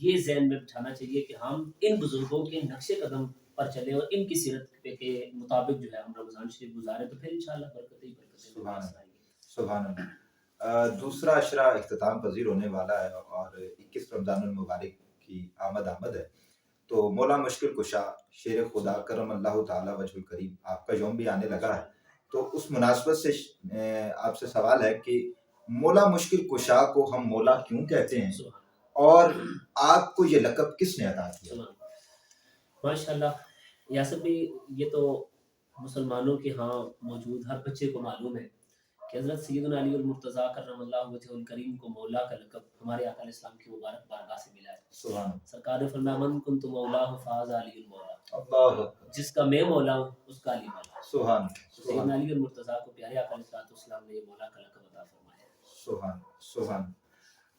یہ ذہن میں بٹھانا چاہیے کہ ہم ان بزرگوں کے نقش قدم پر چلیں اور ان کی سیرت کے مطابق جو ہے ہم رمضان شریف گزاریں، تو پھر انشاءاللہ برکتیں ہی برکتیں سبحان نظر اللہ، آئیں گی۔ سبحان اللہ۔ دوسرا عشرہ اختتام پذیر ہونے والا ہے اور 21 رمضان المبارک کی آمد ہے، تو مولا مشکل کشا شیر خدا کرم اللہ تعالی وجہ الکریم آپ کا یوم بھی آنے لگا ہے، تو اس مناسبت سے آپ سے سوال ہے کہ مولا مشکل کشا کو ہم مولا کیوں کہتے ہیں اور آپ کو یہ لقب کس نے عطا کیا؟ ماشاءاللہ یاسر بھائی، یہ تو مسلمانوں کے ہاں موجود ہر بچے کو معلوم ہے کہ حضرت سیدنا علی المرتضیٰ کرم اللہ وجہ الکریم کو مولا کا لقب ہمارے آقا علیہ السلام کی مبارک بارگاہ سے ملا ہے۔ سبحان سرکار نے فرمایا من کنت مولاہ فہذا علی المولا، اللہ، جس کا میں مولا ہوں اس کا علی مولا ہے۔ سبحان سیدنا علی المرتضیٰ کو پیارے آقا علیہ السلام نے یہ مولا کا لقب عطا فرمایا ہے۔ سبحان سبحان۔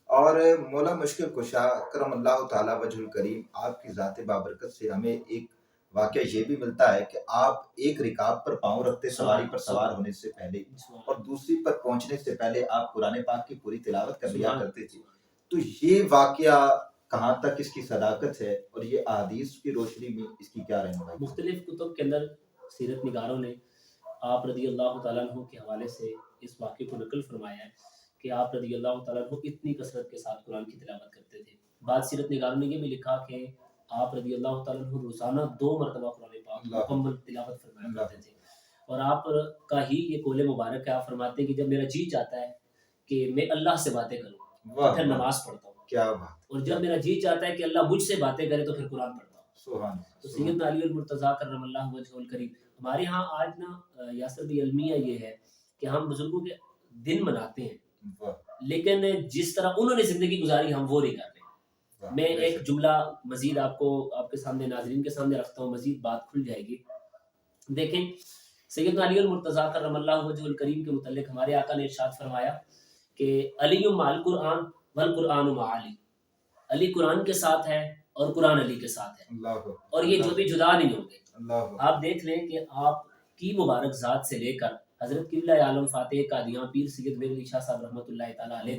اور مولا مشکل کشا کرم اللہ تعالی وجہ الکریم آپ کی ذات بابرکت سے ہمیں ایک واقعہ یہ بھی ملتا ہے کہ آپ ایک رکاب پر پاؤں رکھتے سواری پر سوار ہونے سے پہلے اور دوسری پر پہنچنے سے پہلے آپ قرآن پاک کی پوری تلاوت کر لیا کرتے تھے، تو یہ واقعہ کہاں تک اس کی صداقت ہے اور یہ احادیث کی روشنی میں اس کی کیا رہنمائی؟ مختلف کتب کے اندر سیرت نگاروں نے آپ رضی اللہ تعالیٰ عنہ کے حوالے سے اس واقعے کو نقل فرمایا ہے کہ آپ رضی اللہ تعالیٰ عنہ اتنی کثرت کے ساتھ قرآن کی تلاوت کرتے تھے۔ بعض سیرت نگاروں نے یہ بھی لکھا کہ آپ رضی اللہ تعالیٰ عنہ روزانہ 2 مرتبہ قرآن پاک مکمل تلاوت فرمایا کرتے تھے، اور آپ کا ہی یہ قول مبارک ہے، آپ فرماتے ہیں کہ جب میرا جی چاہتا ہے کہ میں اللہ سے باتیں کروں تو پھر نماز پڑھتا ہوں، کیا بات، اور جب میرا جی چاہتا ہے کہ اللہ مجھ سے باتیں کرے تو پھر قرآن پڑھتا ہوں۔ سبحان۔ تو سیدنا علی المرتضیٰ کرم اللہ وجہ الکریم، ہمارے ہاں آج نا یاسر بھی المیہ یہ ہے کہ ہم بزرگوں کے دن مناتے ہیں، لیکن جس طرح انہوں نے زندگی گزاری ہم وہ نہیں کر رہے۔ میں ایک جملہ مزید آپ کے سامنے ناظرین کے سامنے رکھتا ہوں، مزید بات کھل جائے گی۔ دیکھیں سیدنا علی المرتضیٰ کرم اللہ وجہ الکریم کے متعلق ہمارے آقا نے ارشاد فرمایا کہ علی مع القرآن والقرآن مع علی، علی قرآن کے ساتھ ہے اور قرآن علی کے ساتھ ہے، اور یہ جو بھی جدا نہیں ہوں گے۔ آپ دیکھ لیں کہ آپ کی مبارک ذات سے لے کر حضرت قبلہ عالم فاتح قادیاں پیر سید میر علی شاہ صاحب رحمۃ اللہ تعالیٰ علیہ،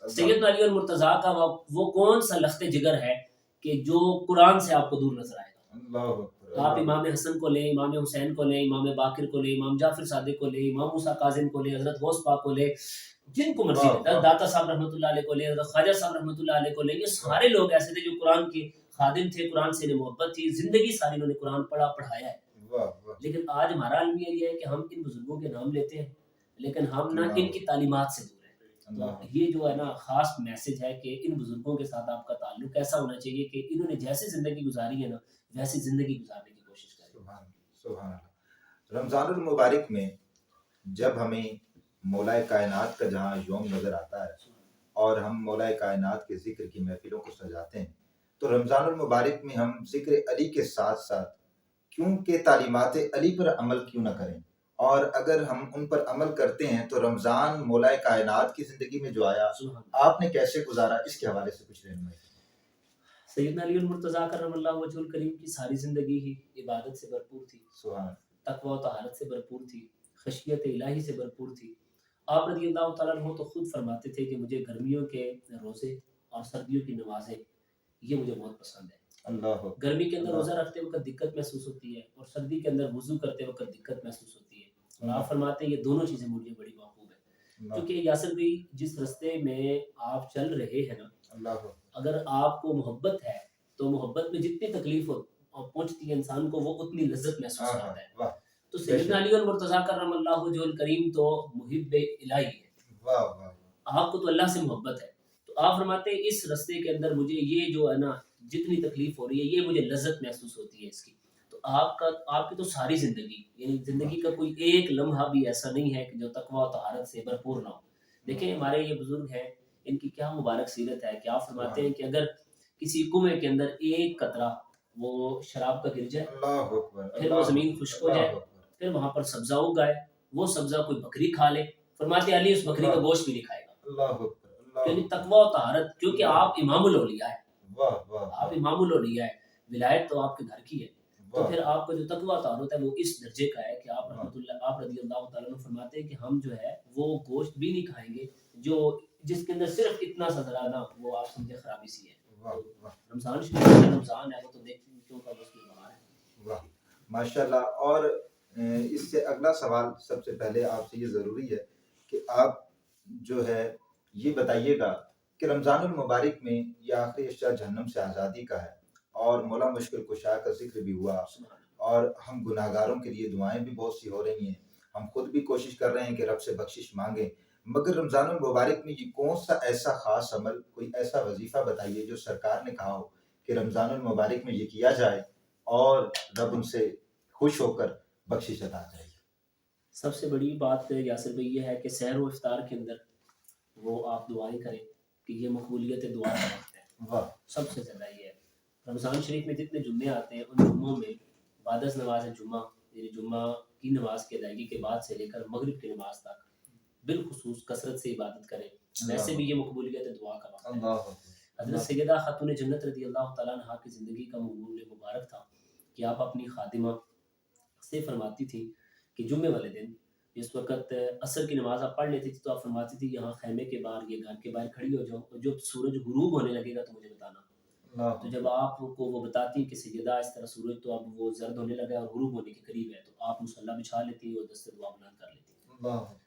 سیدنا علی المرتضیٰ کا وہ کون سا لخت جگر ہے کہ جو قرآن سے آپ کو دور نظر آئے گا؟ آپ امام حسن کو لیں، امام حسین کو لیں، امام باقر کو لیں، امام جعفر صادق کو لیں، امام موسیٰ کاظم کو لیں، حضرت غوث پاک کو لیں، جن کو مرضی لیں، داتا صاحب رحمۃ اللہ علیہ کو لیں، حضرت خواجہ صاحب رحمۃ اللہ علیہ کو لیں، یہ سارے لوگ ایسے تھے جو قرآن کے خادم تھے، قرآن سے محبت تھی، زندگی ساری انہوں نے قرآن پڑھایا ہے۔ لیکن آج ہمارا المیہ یہ ہے کہ ہم ان بزرگوں کے نام لیتے ہیں لیکن ہم نہ ان کی تعلیمات سے دور ہیں۔ تو یہ جو ہے نا خاص میسج ہے کہ ان بزرگوں کے ساتھ آپ کا تعلق ایسا ہونا چاہیے کہ انہوں نے جیسے زندگی گزاری ہے نا ویسی زندگی گزارنے کی کوشش کریں۔ سبحان اللہ۔ رمضان المبارک میں جب ہمیں مولا کائنات کا جہاں یوم نظر آتا ہے اور ہم مولا کائنات کے ذکر کی محفلوں کو سجاتے ہیں، تو رمضان المبارک میں ہم ذکر علی کے ساتھ ساتھ کیونکہ تعلیمات علی پر عمل کیوں نہ کریں، اور اگر ہم ان پر عمل کرتے ہیں تو رمضان مولا کائنات کی زندگی میں جو آیا آپ نے کیسے گزارا، اس کے حوالے سے کچھ رہنمائی۔ سیدنا علی المرتضیٰ کرم اللہ وجہ الکریم کی ساری زندگی ہی عبادت سے بھرپور تھی، تقوی و طہارت سے بھرپور تھی، خشیت الہی سے بھرپور تھی۔ آپ رضی اللہ تعالیٰ عنہ تو خود فرماتے تھے کہ مجھے گرمیوں کے روزے اور سردیوں کی نمازیں یہ مجھے بہت پسند ہے۔ گرمی کے اندر روزہ رکھتے وقت دقت محسوس ہوتی ہے اور سردی کے اندر وضو کرتے وقت دقت محسوس ہوتی ہے، اور آپ فرماتے ہیں یہ دونوں چیزیں مجھے بڑی محبوب ہیں، کیونکہ یاسر بھائی جس رستے میں آپ چل رہے ہیں نا، اگر آپ کو محبت ہے تو محبت میں جتنی تکلیف پہنچتی ہے انسان کو وہ اتنی لذت محسوس کرتا ہے۔ تو سیدنا علی المرتضیٰ کرم اللہ وجہ الکریم تو محب الہی ہے، آپ کو تو اللہ سے محبت ہے، تو آپ فرماتے ہیں اس رستے کے اندر مجھے یہ جو ہے نا جتنی تکلیف ہو رہی ہے یہ مجھے لذت محسوس ہوتی ہے اس کی۔ تو آپ کی تو ساری زندگی یعنی زندگی کا کوئی ایک لمحہ بھی ایسا نہیں ہے کہ جو تقوی و طہارت سے بھرپور نہ ہو۔ دیکھیں ہمارے یہ بزرگ ہیں، ان کی کیا مبارک سیرت ہے کہ آپ فرماتے ہیں کہ اگر کسی کنویں کے اندر ایک قطرہ وہ شراب کا گر جائے، پھر وہ زمین خشک ہو جائے، پھر وہاں پر سبزہ اگ آئے، وہ سبزہ کوئی بکری کھا لے، فرماتے علی اس بکری کا گوشت بھی نہیں کھائے گا، یعنی تقوی و طہارت، کیونکہ آپ امام الاولیاء ہیں، آپ امام الاولیاء ہیں، ولایت تو آپ کے گھر کی ہے، تو پھر آپ کا جو تقوی و طہارت ہے وہ اس درجے کا ہے کہ آپ رضی اللہ تعالیٰ عنہ فرماتے ہیں کہ ہم جو ہے وہ گوشت بھی نہیں کھائیں گے جو جس کے اندر صرف اتنا سا ذرا نا وہ آپ سمجھے خرابی سی ہے. واہ تو واہ رمضان شریف کا رمضان ہے وہ تو دیکھیں کیوں کا اس میں بہار ہے. واہ ماشاء اللہ. اور اس سے اگلا سوال سب سے پہلے آپ سے یہ ضروری ہے کہ آپ جو ہے یہ بتائیے گا کہ رمضان المبارک میں یہ آخری اشیاء جہنم سے آزادی کا ہے اور مولا مشکل کشا کا ذکر بھی ہوا اور ہم گناہ گاروں کے لیے دعائیں بھی بہت سی ہو رہی ہیں. ہم خود بھی کوشش کر رہے ہیں کہ رب سے بخشش مانگیں. مگر رمضان المبارک میں یہ کون سا ایسا خاص عمل، کوئی ایسا وظیفہ بتائیے جو سرکار نے کہا ہو کہ رمضان المبارک میں یہ کیا جائے اور رب ان سے خوش ہو کر بخشش عطا کرے. سب سے بڑی بات یاسر بھائی یہ ہے کہ سحر و افطار کے اندر وہ آپ دعائیں کریں کہ یہ مقبولیت دعا کا وقت ہے. واہ سب سے زیادہ یہ ہے. رمضان شریف میں جتنے جمعے آتے ہیں ان جمعوں میں بعد از نماز جمعہ یعنی جمعہ کی نماز کی ادائیگی کے بعد سے لے کر مغرب کی نماز تک بالخصوص کثرت سے عبادت کریں. ویسے بھی یہ مقبولیت دعا کا وقت ہے. اللہ حضرت سیدہ خاتون جنت رضی اللہ تعالیٰ عنہا کی زندگی کا مقبول مبارک تھا کہ آپ اپنی خادمہ سے فرماتی تھی کہ جمعے والے دن جس وقت عصر کی نماز آپ پڑھ لیتی تھی تو آپ فرماتی تھی یہاں خیمے کے باہر یہ گھر کے باہر کھڑی ہو جاؤ اور جب سورج غروب ہونے لگے گا تو مجھے بتانا. تو جب آپ کو وہ بتاتی کہ سیدہ اس طرح سورج تو اب وہ زرد ہونے لگا ہے اور غروب ہونے کے قریب ہے تو آپ مصلی بچھا لیتی اور دست دعا بلند کر لیتی.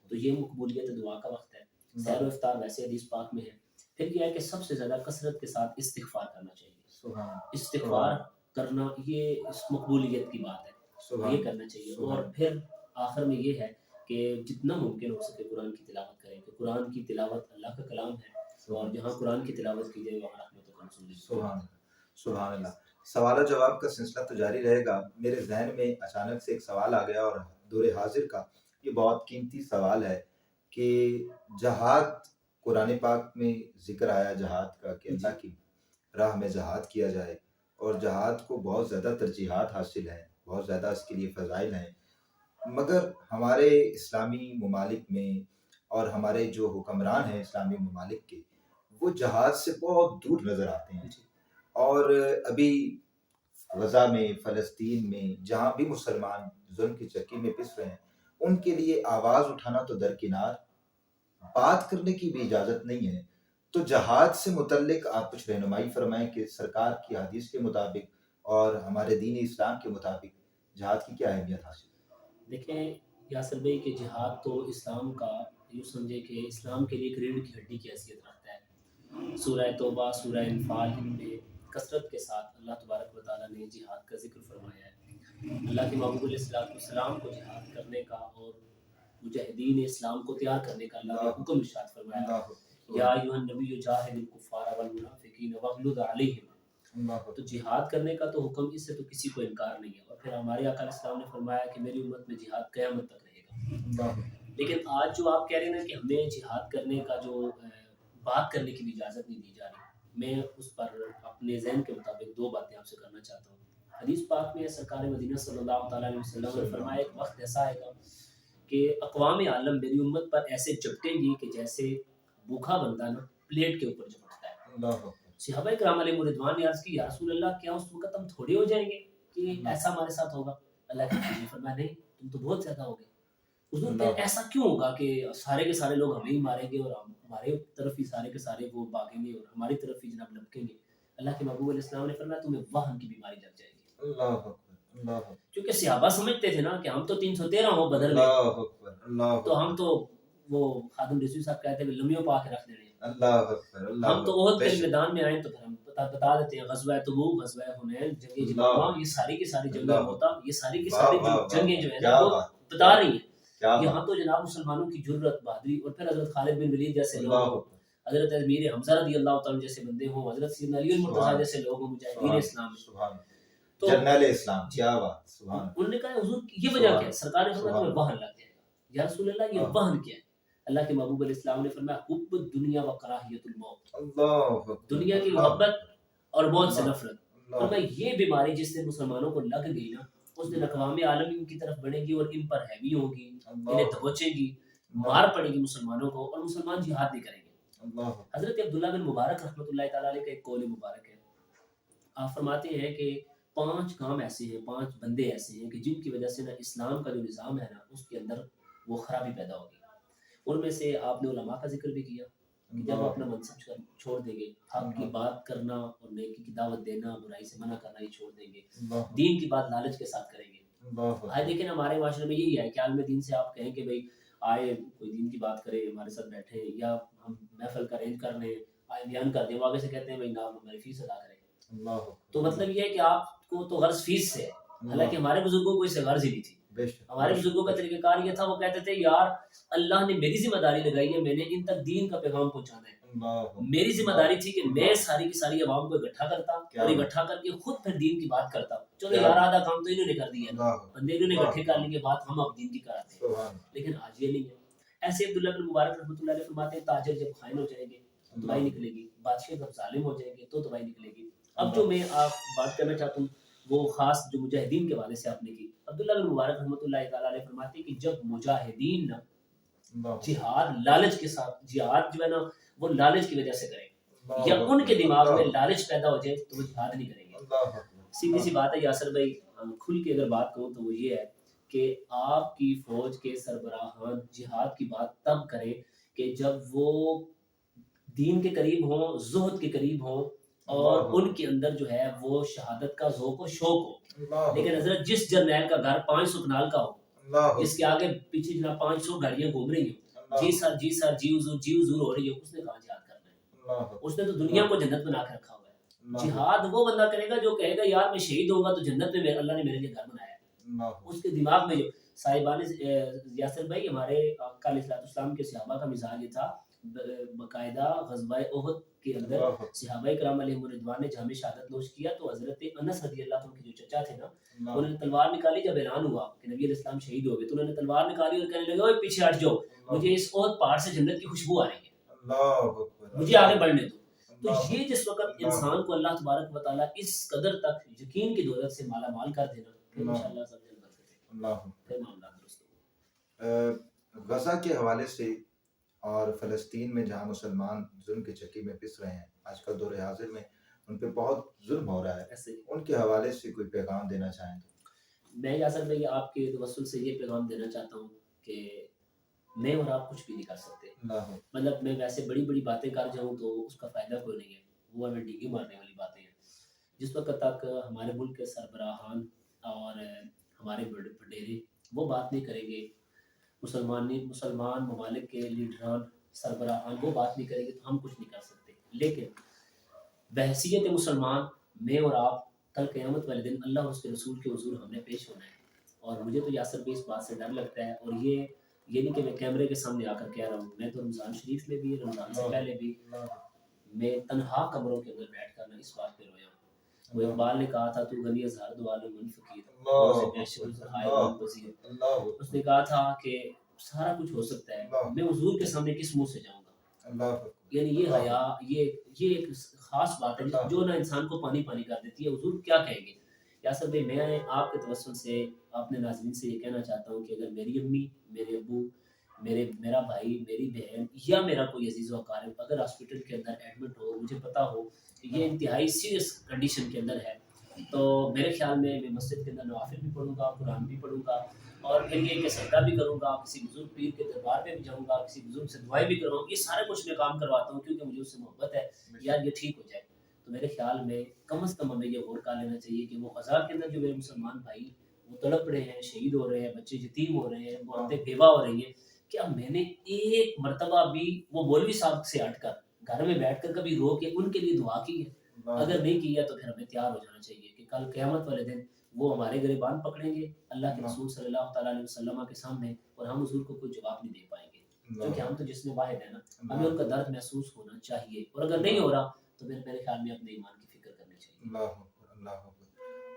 تو یہ مقبولیت دعا کا وقت ہے. سحر و افطار ویسے حدیث پاک میں ہے. پھر یہ ہے کہ سب سے زیادہ کثرت کے ساتھ استغفار کرنا چاہیے. استغفار کرنا یہ اس مقبولیت کی بات ہے. یہ کرنا چاہیے. اور پھر آخر میں یہ ہے کہ جتنا ممکن ہو سکے قرآن کی تلاوت کریں کہ قرآن کی تلاوت اللہ کا کلام ہے اور جہاں قرآن کی تلاوت کی جائے وہاں رحمت و کرم سنی. سبحان اللہ. سوال و جواب کا سلسلہ تو جاری رہے گا. میرے ذہن میں اچانک سے ایک سوال آ گیا اور دور حاضر کا یہ بہت قیمتی سوال ہے کہ جہاد، قرآن پاک میں ذکر آیا جہاد کا کہ اللہ کی راہ میں جہاد کیا جائے اور جہاد کو بہت زیادہ ترجیحات حاصل ہیں، بہت زیادہ اس کے لیے فضائل ہیں. مگر ہمارے اسلامی ممالک میں اور ہمارے جو حکمران ہیں اسلامی ممالک کے وہ جہاد سے بہت دور نظر آتے ہیں. اور ابھی غزہ میں، فلسطین میں جہاں بھی مسلمان ظلم کی چکی میں پس رہے ہیں ان کے لیے آواز اٹھانا تو درکنار، بات کرنے کی بھی اجازت نہیں ہے. تو جہاد سے متعلق آپ کچھ رہنمائی فرمائیں کہ سرکار کی حدیث کے مطابق اور ہمارے دین اسلام کے مطابق جہاد کی کیا اہمیت حاصل ہے؟ دیکھیں یاسر بھائی کہ جہاد تو اسلام کا یوں سمجھے کہ اسلام کے لیے ایک ریڑھ کی ہڈی کی حیثیت رکھتا ہے. سورہ توبہ، سورہ انفال میں کثرت کے ساتھ اللہ تبارک و تعالیٰ نے جہاد کا ذکر فرمایا ہے. اللہ کے محبوب علیہ السلام کو جہاد کرنے کا اور مجاہدین اسلام کو تیار کرنے کا اللہ نے حکم ارشاد فرمایا. یا ایھا النبی جاہد الکفار والمنافقین واغلظ علیہم. تو جہاد کرنے کا تو حکم، اس سے تو کسی کو انکار نہیں ہے. اور پھر ہمارے آقا علیہ السلام نے فرمایا کہ میری امت میں جہاد قیامت تک رہے گا. لیکن آج جو آپ کہہ رہے ہیں نا کہ ہمیں جہاد کرنے کا جو بات کرنے کی بھی اجازت نہیں دی جا رہی، میں اس پر اپنے ذہن کے مطابق دو باتیں آپ سے کرنا چاہتا ہوں. حدیث پاک میں سرکار مدینہ صلی اللہ تعالیٰ علیہ وسلم نے فرمایا ایک وقت ایسا آئے گا کہ اقوام عالم میری امت پر ایسے چپٹیں گی کہ جیسے بھوکا بندہ نا پلیٹ کے اوپر چپٹتا ہے. صحابہ کرام علیہ رضوان نے عرض کی یا رسول اللہ کیا اس وقت ہم تھوڑے ہو جائیں گے کہ ایسا ہمارے ساتھ ہوگا؟ اللہ کے نبی نے فرمایا نہیں، تم تو بہت زیادہ ہوگے. حضور کہ ایسا کیوں ہوگا کہ سارے کے سارے لوگ ہمیں ہی ماریں گے اور ہمارے طرف ہی سارے کے سارے وہ بھاگیں گے اور ہماری طرف ہی جناب لپکیں گے؟ اللہ کے محبوب علیہ السلام نے فرمایا تمہیں وہن کی بیماری لگ جائے گی. کیونکہ صحابہ سمجھتے تھے نا کہ ہم تو 313 ہو بدر میں تو ہم تو وہ خادم رسول صاحب کہتے ہیں لمیوں پا کے رکھ دینے. ہم تو احد کے میدان میں آئے تو پھر ہم بتا دیتے ہیں غزوہ تبوک، غزوہ حنین، جنگ جمعہ، یہ ساری کی ساری جنگیں ہوتا، یہ ساری کی ساری جنگیں جو ہیں نا وہ بتا رہی ہیں. یہاں تو جناب مسلمانوں کی جرت، بہادری، اور پھر حضرت خالد بن ولید جیسے لوگ، حضرت امیر حمزہ رضی اللہ تعالیٰ جیسے بندے ہوں، حضرت سیدنا علی المرتضیٰ جیسے لوگ ہوں، مجاہدین اسلام تو جرنیل اسلام. کیا بات، سبحان اللہ. انہوں نے کہا حضور یہ وجہ کیا ہے؟ سرکار نے فرمایا تمہیں وہن لگ جائے گا. یا رسول اللہ یہ وہن کیا ہے؟ اللہ کے محبوب علیہ السلام نے فرمایا حب الدنیا و کراہیت الموت. اللہ دنیا کی محبت اور موت سے نفرت. فرمایا یہ بیماری جس دن مسلمانوں کو لگ گئی نا اس دن اقوام عالم ان کی طرف بڑھے گی اور ان پر ہیوی ہوگی، انہیں دبوچے گی، مار پڑے گی مسلمانوں کو اور مسلمان جہاد نہیں کریں گے. حضرت عبداللہ بن مبارک رحمۃ اللہ تعالیٰ علیہ کا ایک قول مبارک ہے. آپ فرماتے ہیں کہ 5 کام ایسے ہیں، 5 بندے ایسے ہیں کہ جن کی وجہ سے نا اسلام کا جو نظام ہے نا اس کے اندر وہ خرابی پیدا ہوگی. ان میں سے آپ نے علماء کا ذکر بھی کیا کہ جب اپنا منصب چھوڑ دیں گے، حق کی بات کرنا اور نیکی کی دعوت دینا، برائی سے منع کرنا یہ چھوڑ دیں گے، دین کی بات لالچ کے ساتھ کریں گے۔ آج دیکھیں ہمارے معاشرے میں یہی ہے کہ عالم دین سے آپ کہیں کہ بھائی آئے کوئی دین کی بات کرے ہمارے ساتھ بیٹھے، یا ہم محفل کا ارینج کر رہے ہیں، آئے بیان کر دیں، وہ آگے سے کہتے ہیں بھائی نا ہماری فیس ادا کریں۔ تو مطلب یہ ہے کہ آپ کو تو غرض فیس سے ہے، حالانکہ ہمارے بزرگوں کو اس سے غرض ہی نہیں تھی۔ ہمارے بزرگوں کا طریقہ کار یہ تھا، وہ کہتے تھے یار اللہ نے میری ذمہ داری لگائی ہے، میں نے ان تک دین کا پیغام پہنچانا ہے، میری ذمہ داری تھی کہ میں ساری کی ساری عوام کو اکٹھا کرتا اور اکٹھا کر کے خود پھر دین کی بات کرتا۔ چلو یار آدھا کام تو انہوں نے کر دیا، بندے انہوں نے اکٹھے کر لی کے بعد ہم اب دین کی کراتے ہیں، لیکن آج یہ نہیں ہے۔ ایسے عبداللہ بن مبارک رحمۃ اللہ علیہ فرماتے ہیں تاجر جب خائن ہو جائیں گے تو تباہی نکلے گی، بادشاہ جب ظالم ہو جائیں گے تو تباہی نکلے گی۔ اب جو میں آپ بات کرنا چاہتا ہوں وہ خاص جو مجاہدین کے حوالے سے آپ نے کی، عبداللہ بن مبارک رحمۃ اللہ تعالیٰ علیہ فرماتے ہیں کہ جب مجاہدین جہاد لالچ کے ساتھ، جہاد جو ہے نا وہ لالچ کی وجہ سے کریں، یا ان کے دماغ میں لالچ پیدا ہو جائے تو وہ جہاد نہیں کریں گے۔ سیدھی سی بات ہے یاسر بھائی، کھل کے اگر بات کروں تو وہ یہ ہے کہ آپ کی فوج کے سربراہان جہاد کی بات تب کریں کہ جب وہ دین کے قریب ہوں، زہد کے قریب ہوں، اور ان کے اندر جو ہے وہ شہادت کا ذوق و شوق ہو۔ لیکن حضرت جس جرنیل کا گھر 500 کنال کا ہو، جس کے آگے پیچھے جناب 500 گاڑیاں گھوم رہی ہوں، جی سر جی سر جی حضور جی حضور ہو رہی ہے، اس نے کہاں جہاد کرنا ہے؟ اس نے تو دنیا کو جنت بنا کے رکھا ہوا ہے۔ جہاد وہ بندہ کرے گا جو کہے گا یار میں شہید ہوں گا تو جنت میں اللہ نے میرے لیے گھر بنایا ہے۔ اس کے دماغ میں جو صاحبان یاسر بھائی ہمارے آقا علیہ السلام کے صحابہ کا مزاج یہ تھا، باقاعدہ غزوہ احد کے اندر صحابہ کرام علیہم رضوان نے جام شہادت نوش کیا تو حضرت انس رضی اللہ عنہ کے جو چچا تھے نا، انہوں نے تلوار نکالی۔ جب اعلان ہوا کہ نبی علیہ السلام شہید ہو گئے تو انہوں نے تلوار نکالی اور کہنے لگے اوے پیچھے ہٹ جاؤ، مجھے اس احد پہاڑ سے جنت کی خوشبو آ رہی ہے، مجھے آگے بڑھنے دو۔ تو یہ جس وقت انسان کو اللہ تبارک و تعالیٰ اس قدر تک یقین کی دولت سے مالا مال کر دینا، پھر انشاءاللہ سب جل برکت ہے، پھر معاملات درست ہو۔ غزہ کے حوالے سے اور فلسطین میں جہاں مسلمان ظلم کی چکی میں پس رہے ہیں، آج کل دور حاضر میں ان پہ بہت ظلم ہو رہا ہے، ان کے حوالے سے کوئی پیغام دینا چاہیں تو؟ میں یاسر بھائی آپ کے توسل سے یہ پیغام دینا چاہتا ہوں کہ میں اور آپ کچھ بھی نہیں کر سکتے، مطلب میں ویسے بڑی بڑی باتیں کر جاؤں تو اس کا فائدہ کوئی نہیں ہے، وہ ہمیں ڈیگی مارنے والی باتیں ہیں۔ جس وقت تک ہمارے ملک کے سربراہان اور ہمارے وڈیرے وہ بات نہیں کریں گے، مسلمان ممالک کے لیڈران سربراہان وہ بات نہیں کریں گے تو ہم کچھ نہیں کر سکتے۔ لیکن بحیثیت مسلمان میں اور آپ کل قیامت والے دن اللہ اور اس کے رسول کے حضور ہم نے پیش ہونا ہے، اور مجھے تو یاسر بھی اس بات سے ڈر لگتا ہے، اور یہ نہیں کہ میں کیمرے کے سامنے آ کر کہہ رہا ہوں، میں تو رمضان شریف میں بھی رمضان سے پہلے بھی میں تنہا کمروں کے اندر بیٹھ کر میں اس بات پہ رویا ہوں۔ وہ اقبال نے کہا تھا تو غنی از ہر دو عالم من فقیر، اس نے کہا تھا کہ سارا کچھ ہو سکتا ہے، میں حضور کے سامنے کس منہ سے جاؤں گا؟ یعنی یہ حیا، یہ ایک خاص بات ہے جو نہ انسان کو پانی پانی کر دیتی ہے، حضور کیا کہیں گے؟ یاسر بھائی میں آپ کے توسل سے اپنے ناظرین سے یہ کہنا چاہتا ہوں کہ اگر میری امی، میرے ابو، میرا بھائی، میری بہن یا میرا کوئی عزیز و اقارب اگر ہاسپٹل کے اندر ایڈمٹ ہو، مجھے پتا ہو کہ یہ انتہائی سیریس کنڈیشن کے اندر ہے، تو میرے خیال میں مسجد کے اندر نوافل بھی پڑھوں گا، قرآن بھی پڑھوں گا، اور پھر یہ کہ سجدہ بھی کروں گا، کسی بزرگ پیر کے دربار پہ بھی جاؤں گا، کسی بزرگ سے دعائیں بھی کروں گا، یہ سارا کچھ میں کام کرواتا ہوں کیونکہ مجھے اس سے محبت ہے یار یہ ٹھیک ہو جائے۔ تو میرے خیال میں کم از کم ہمیں یہ غور کر لینا چاہیے کہ وہ غزہ کے اندر جو میرے مسلمان بھائی وہ تڑپ رہے ہیں، شہید ہو رہے ہیں، بچے یتیم ہو رہے ہیں، عورتیں بیوہ ہو رہی ہیں، کیا میں نے ایک مرتبہ بھی وہ مولوی صاحب سے ہٹ کر گھر میں بیٹھ کر کبھی رو کے ان کے لیے دعا کی ہے؟ اگر نہیں کیا تو پھر ہمیں تیار ہو جانا چاہیے کہ کل قیامت والے دن وہ ہمارے گریبان پکڑیں گے اللہ کے رسول صلی اللہ تعالیٰ علیہ وسلم کے سامنے، اور ہم حضور کو کوئی جواب نہیں دے پائیں گے، کیونکہ ہم تو جس میں واحد ہیں نا، ہمیں ان کا درد محسوس ہونا چاہیے، اور اگر نہیں ہو رہا تو پھر میرے خیال میں اپنے ایمان کی فکر کرنی چاہیے۔ اللہ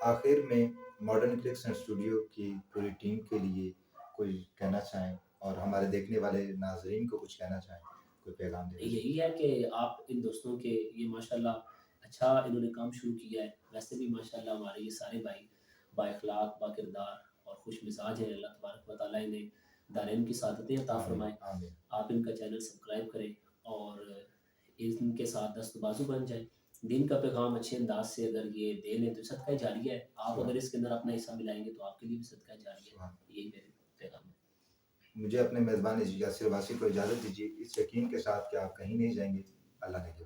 آخر میں ماڈرن کلکس اینڈ اسٹوڈیو کی پوری ٹیم کے لیے کوئی کہنا چاہیں اور ہمارے دیکھنے والے ناظرین کو کچھ کہنا چاہیں، کوئی پیغام دیں؟ یہی ہے کہ آپ ان دوستوں کے یہ ماشاءاللہ اچھا انہوں نے کام شروع کیا ہے، ویسے بھی ماشاءاللہ ہمارے یہ سارے بھائی با اخلاق، با کردار اور خوش مزاج ہیں، اللہ تبارک و تعالیٰ انہیں دارین کی سعادتیں عطا فرمائے۔ آپ ان کا چینل سبسکرائب کریں اور ان کے ساتھ دست بازو بن جائیں، دین کا پیغام اچھے انداز سے اگر یہ دے لیں تو صدقہ جاریہ ہے، آپ اگر اس کے اندر اپنا حصہ ملائیں گے تو آپ کے لیے بھی صدقہ جاریہ ہے، یہی میرے پیغام ہے۔ مجھے اپنے میزبان یاسر واسی کو اجازت دیجیے اس یقین کے ساتھ کہ آپ کہیں نہیں جائیں گے۔ اللہ نے کے